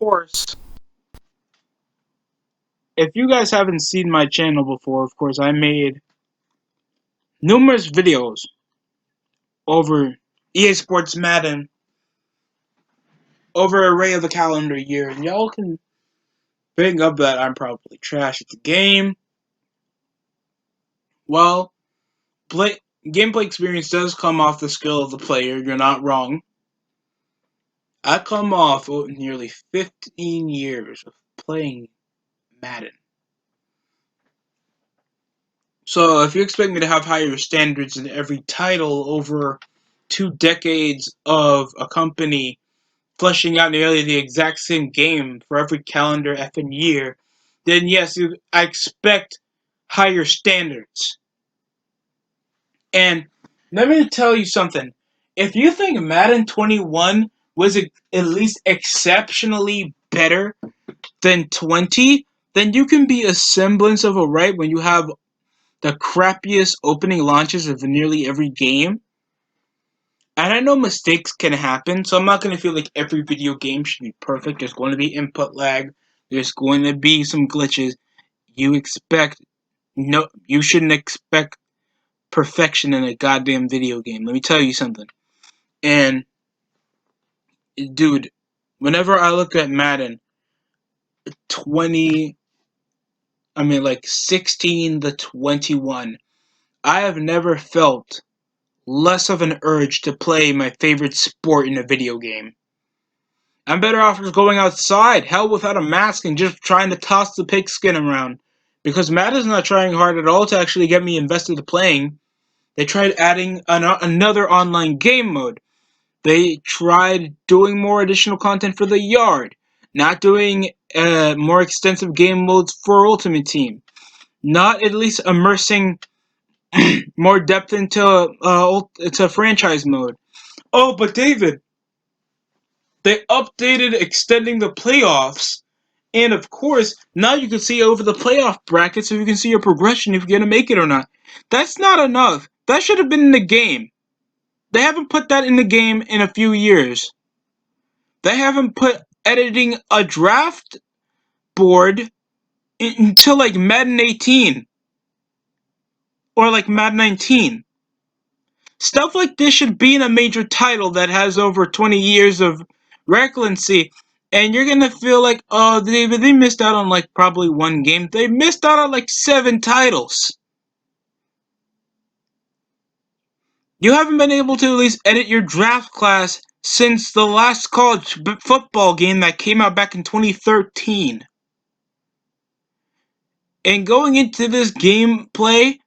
course, if you guys haven't seen my channel before, of course, I made numerous videos over EA Sports Madden over an array of the calendar year, and y'all can bring up that I'm probably trash at the game. Well, gameplay experience does come off the skill of the player, you're not wrong. I come off nearly 15 years of playing Madden. So if you expect me to have higher standards in every title over 2 decades of a company fleshing out nearly the exact same game for every calendar effing year, then yes, I expect higher standards. And let me tell you something. If you think Madden 21 was at least exceptionally better than 20, then you can be a semblance of a right when you have the crappiest opening launches of nearly every game. And I know mistakes can happen, so I'm not going to feel like every video game should be perfect. There's going to be input lag. There's going to be some glitches. You shouldn't expect perfection in a goddamn video game. Let me tell you something. And, dude, whenever I look at Madden 16 to 21, I have never felt less of an urge to play my favorite sport in a video game. I'm better off just going outside, hell without a mask, and just trying to toss the pigskin around. Because Madden's not trying hard at all to actually get me invested in playing. They tried adding another online game mode. They tried doing more additional content for the yard. Not doing more extensive game modes for Ultimate Team. Not at least immersing more depth into franchise mode. Oh, but David, they updated extending the playoffs, and of course, now you can see over the playoff brackets so you can see your progression if you're gonna make it or not. That's not enough. That should have been in the game. They haven't put that in the game in a few years. They haven't put editing a draft board until like Madden 18 or like Madden 19. Stuff like this should be in a major title that has over 20 years of relevancy, and you're gonna feel like, oh, they missed out on like probably one game. They missed out on like 7 titles. You haven't been able to at least edit your draft class since the last college football game that came out back in 2013. And going into this gameplay,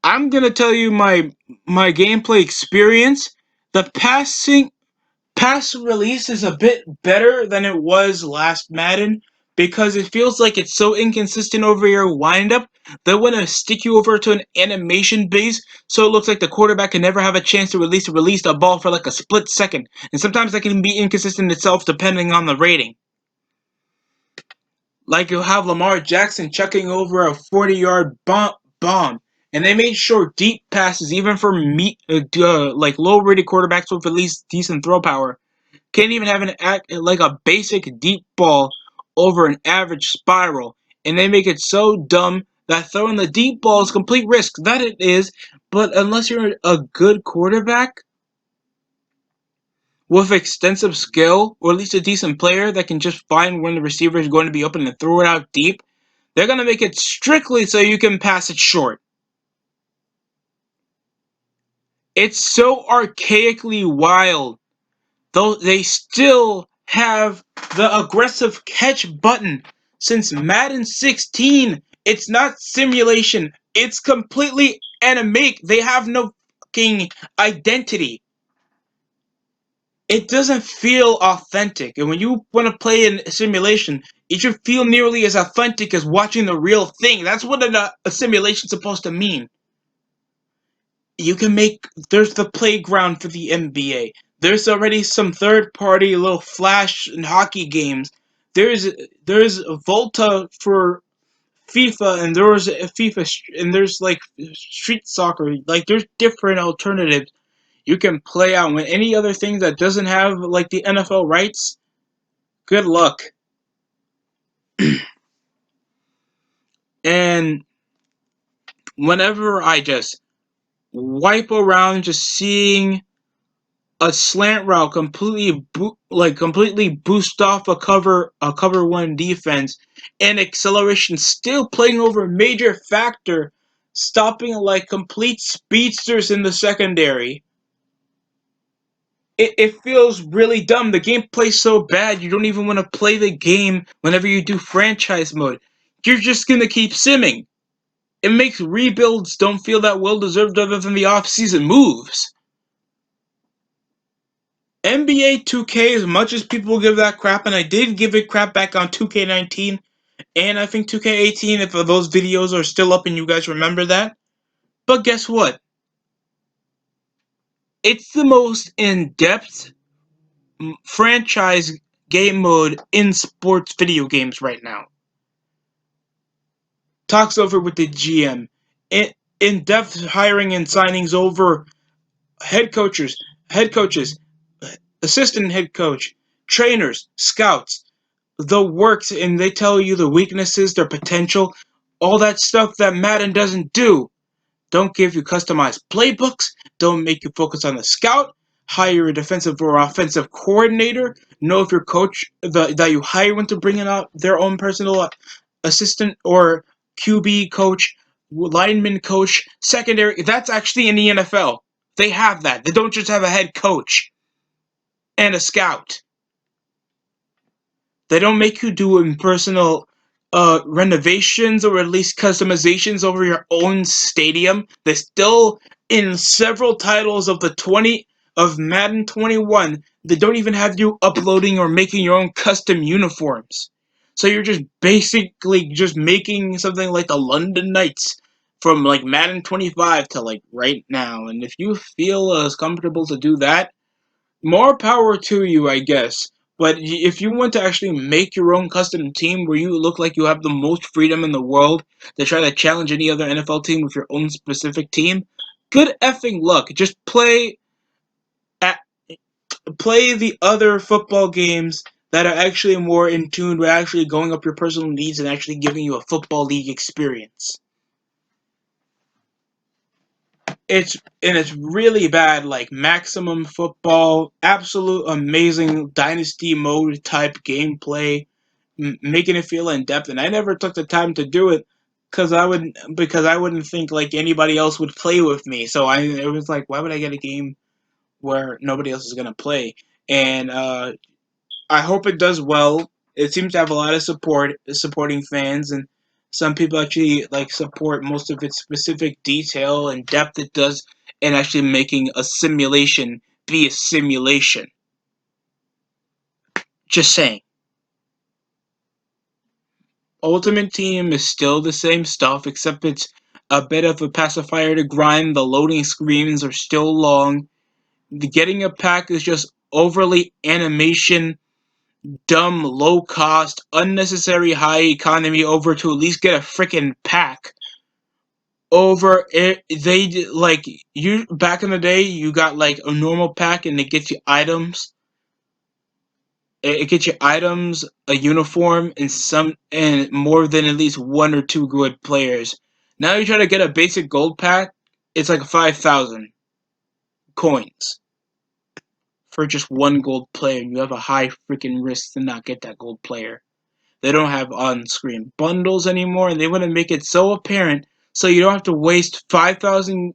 I'm gonna tell you my gameplay experience. The pass release is a bit better than it was last Madden because it feels like it's so inconsistent over your windup. They want to stick you over to an animation base so it looks like the quarterback can never have a chance to release the ball for like a split second. And sometimes that can be inconsistent itself depending on the rating. Like you'll have Lamar Jackson chucking over a 40-yard bomb. And they made sure deep passes, even for like low-rated quarterbacks with at least decent throw power, can't even have like a basic deep ball over an average spiral. And they make it so dumb that throwing the deep ball is complete risk. That it is, but unless you're a good quarterback with extensive skill, or at least a decent player that can just find when the receiver is going to be open and throw it out deep, they're going to make it strictly so you can pass it short. It's so archaically wild, though they still have the aggressive catch button. Since Madden 16, it's not simulation. It's completely animate. They have no fucking identity. It doesn't feel authentic. And when you want to play in a simulation, it should feel nearly as authentic as watching the real thing. That's what a simulation's supposed to mean. There's the playground for the NBA. There's already some third-party little flash and hockey games. There's Volta for FIFA, and there's FIFA, and there's like street soccer. Like there's different alternatives you can play out. When any other thing that doesn't have like the NFL rights, good luck. And whenever I just wipe around just seeing a slant route completely boost off a cover one defense, and acceleration still playing over a major factor, stopping like complete speedsters in the secondary. It feels really dumb. The game plays so bad you don't even want to play the game whenever you do franchise mode. You're just gonna keep simming. It makes rebuilds don't feel that well deserved other than the off-season moves. NBA 2K, as much as people give that crap, and I did give it crap back on 2K19, and I think 2K18, if those videos are still up and you guys remember that. But guess what? It's the most in-depth franchise game mode in sports video games right now. Talks over with the GM. In-depth hiring and signings over head coaches, assistant head coach, trainers, scouts, the works, and they tell you the weaknesses, their potential, all that stuff that Madden doesn't do. Don't give you customized playbooks. Don't make you focus on the scout. Hire a defensive or offensive coordinator. Know if your coach that you hire want to bring in their own personal assistant or QB coach, lineman coach, secondary. That's actually in the NFL. They have that. They don't just have a head coach and a scout. They don't make you do personal renovations or at least customizations over your own stadium. They still, in several titles of the 20 of Madden 21, they don't even have you uploading or making your own custom uniforms. So you're just basically just making something like the London Knights from like Madden 25 to like right now. And if you feel as comfortable to do that, more power to you, I guess. But if you want to actually make your own custom team where you look like you have the most freedom in the world to try to challenge any other NFL team with your own specific team, good effing luck. Just at, play the other football games that are actually more in tune with actually going up your personal needs and actually giving you a football league experience. It's really bad, like maximum football, absolute amazing dynasty mode type gameplay, making it feel in depth. And I never took the time to do it because I wouldn't think like anybody else would play with me. So it was like, why would I get a game where nobody else is gonna play? And I hope it does well. It seems to have a lot of supporting fans, and some people actually like support most of its specific detail and depth it does, and actually making a simulation be a simulation. Just saying. Ultimate Team is still the same stuff, except it's a bit of a pacifier to grind. The loading screens are still long. Getting a pack is just overly animation, dumb, low cost, unnecessary high economy over to at least get a freaking pack. Over it, they like you back in the day. You got like a normal pack, and it gets you items. It gets you items, a uniform, and more than at least one or two good players. Now you try to get a basic gold pack. It's like 5,000 coins for just one gold player, and you have a high freaking risk to not get that gold player. They don't have on-screen bundles anymore, and they want to make it so apparent so you don't have to waste 5K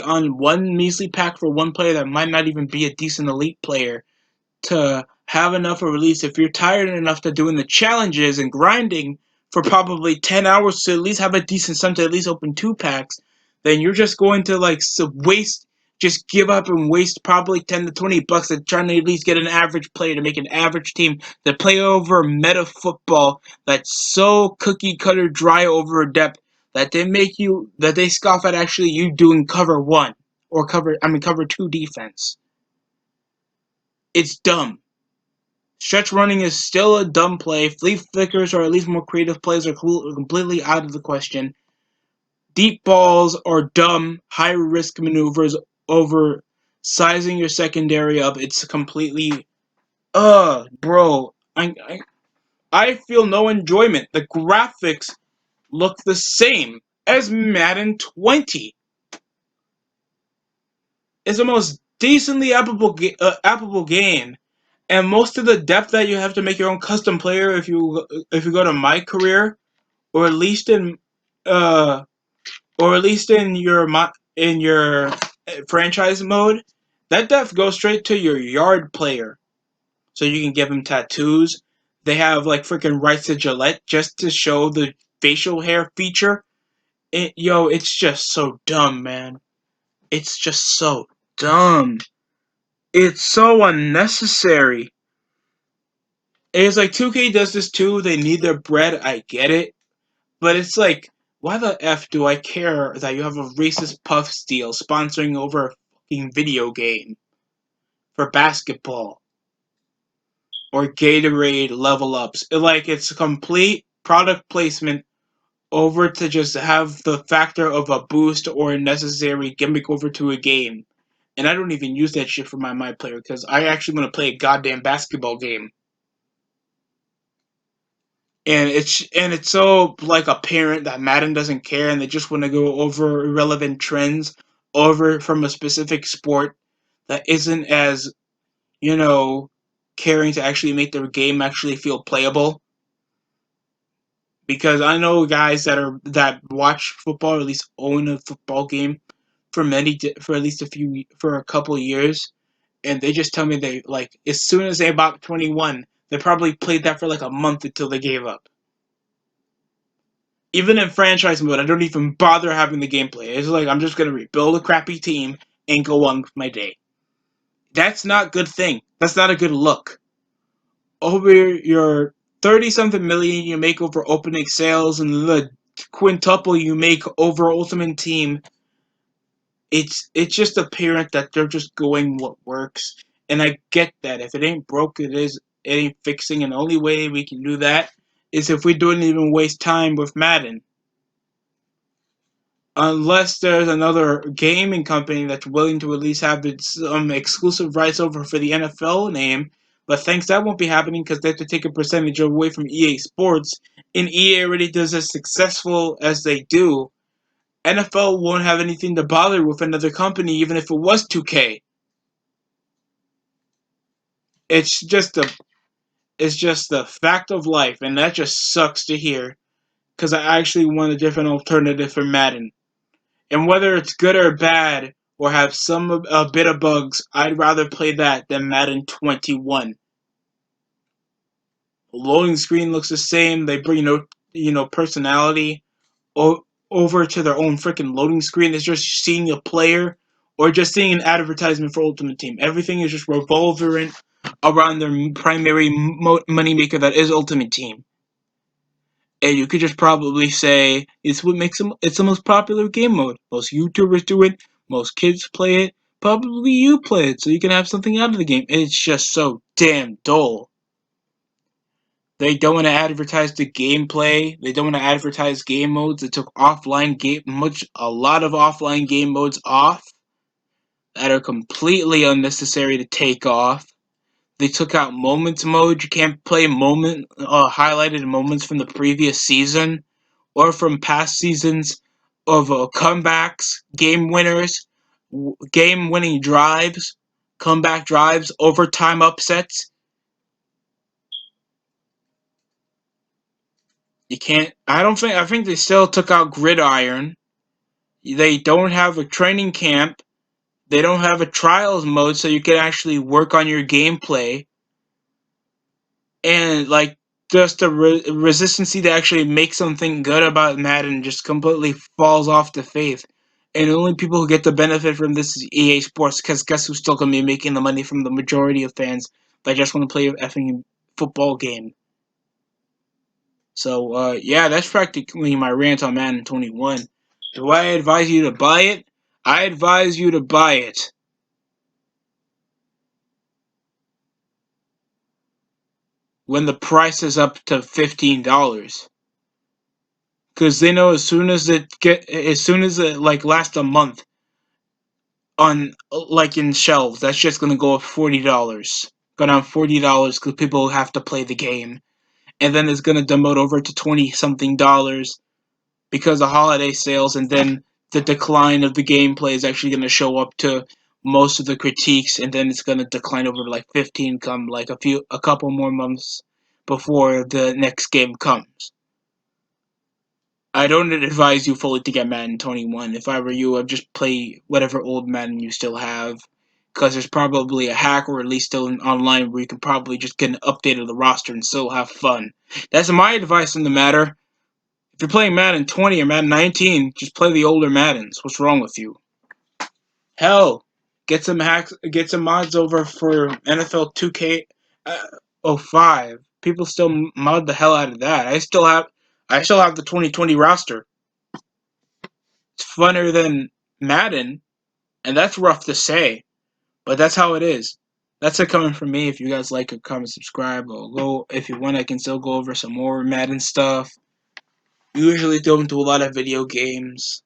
on one measly pack for one player that might not even be a decent elite player to have enough of a release. If you're tired enough to doing the challenges and grinding for probably 10 hours to at least have a decent sum to at least open two packs, then you're just going to like just give up and waste probably 10 to 20 bucks at trying to at least get an average player to make an average team to play over meta football that's so cookie cutter dry over depth that they scoff at actually you doing cover one or cover two defense. It's dumb. Stretch running is still a dumb play. Flea flickers or at least more creative plays are completely out of the question. Deep balls are dumb, high risk maneuvers over sizing your secondary up. It's completely, bro. I feel no enjoyment. The graphics look the same as Madden 20. It's the most decently applicable game, and most of the depth that you have to make your own custom player if you go to my career, or at least in uh or at least in your franchise mode, that depth goes straight to your yard player, so you can give them tattoos. They have like freaking rights to Gillette just to show the facial hair feature. It's just so dumb, man. It's just so dumb. It's so unnecessary. It's like 2K does this too. They need their bread. I get it. But it's like, why the F do I care that you have a racist puff steal sponsoring over a fucking video game for basketball or Gatorade level ups? Like, it's complete product placement over to just have the factor of a boost or a necessary gimmick over to a game. And I don't even use that shit for my player because I actually want to play a goddamn basketball game. And it's so like apparent that Madden doesn't care and they just want to go over irrelevant trends over from a specific sport that isn't as, you know, caring to actually make their game actually feel playable. Because I know guys that watch football or at least own a football game for at least for a couple of years, and they just tell me they like as soon as they about 21, they probably played that for like a month until they gave up. Even in franchise mode, I don't even bother having the gameplay. It's like I'm just gonna rebuild a crappy team and go on with my day. That's not a good thing. That's not a good look. Over your 30 something million you make over opening sales and the quintuple you make over Ultimate Team, it's just apparent that they're just going what works. And I get that. If it ain't broke, it ain't fixing, and the only way we can do that is if we don't even waste time with Madden. Unless there's another gaming company that's willing to at least have some exclusive rights over for the NFL name. But thanks, that won't be happening because they have to take a percentage away from EA Sports, and EA already does as successful as they do. NFL won't have anything to bother with another company, even if it was 2K. It's just the fact of life, and that just sucks to hear because I actually want a different alternative for Madden. And whether it's good or bad, or have some a bit of bugs, I'd rather play that than Madden 21. The loading screen looks the same. They bring personality over to their own freaking loading screen. It's just seeing a player or just seeing an advertisement for Ultimate Team. Everything is just revolving around their primary moneymaker that is Ultimate Team. And you could just probably say it's what makes them. It's the most popular game mode. Most YouTubers do it. Most kids play it. Probably you play it, so you can have something out of the game. It's just so damn dull. They don't want to advertise the gameplay. They don't want to advertise game modes. They took a lot of offline game modes off that are completely unnecessary to take off. They took out moments mode. You can't play highlighted moments from the previous season or from past seasons of comebacks, game winners, game winning drives, comeback drives, overtime upsets. You can't. I don't think. I think they still took out gridiron. They don't have a training camp. They don't have a trials mode, so you can actually work on your gameplay. And like just the resistancy to actually make something good about Madden just completely falls off the face. And the only people who get the benefit from this is EA Sports, because guess who's still gonna be making the money from the majority of fans that just want to play a effing football game. So yeah, that's practically my rant on Madden 21. Do I advise you to buy it? I advise you to buy it when the price is up to $15. Because they know as soon as it like lasts a month on like in shelves, that's just gonna go up $40. Go down $40 because people have to play the game, and then it's gonna demote over to $20-something because of holiday sales, and then the decline of the gameplay is actually gonna show up to most of the critiques, and then it's gonna decline over to like 15 come like a couple more months before the next game comes. I don't advise you fully to get Madden 21. If I were you, I'd just play whatever old Madden you still have, because there's probably a hack, or at least still online, where you can probably just get an update of the roster and still have fun. That's my advice on the matter. If you're playing Madden 20 or Madden 19, just play the older Maddens. What's wrong with you? Hell, get some hacks, get some mods over for NFL 2K 05. People still mod the hell out of that. I still have the 2020 roster. It's funner than Madden, and that's rough to say, but that's how it is. That's it coming from me. If you guys like it, comment, subscribe. Or go if you want. I can still go over some more Madden stuff. Usually don't do a lot of video games.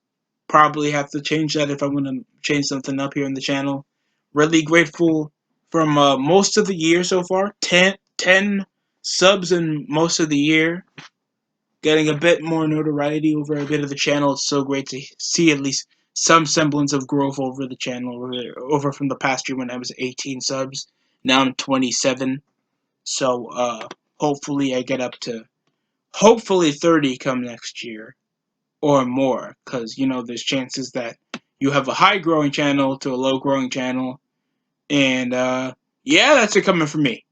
Probably have to change that if I want to change something up here on the channel. Really grateful from most of the year so far. 10 subs in most of the year. Getting a bit more notoriety over a bit of the channel. It's so great to see at least some semblance of growth over the channel. Over from the past year when I was 18 subs. Now I'm 27. So hopefully I get up to hopefully 30 come next year. Or more, because there's chances that you have a high growing channel to a low growing channel, and yeah, that's it coming from me.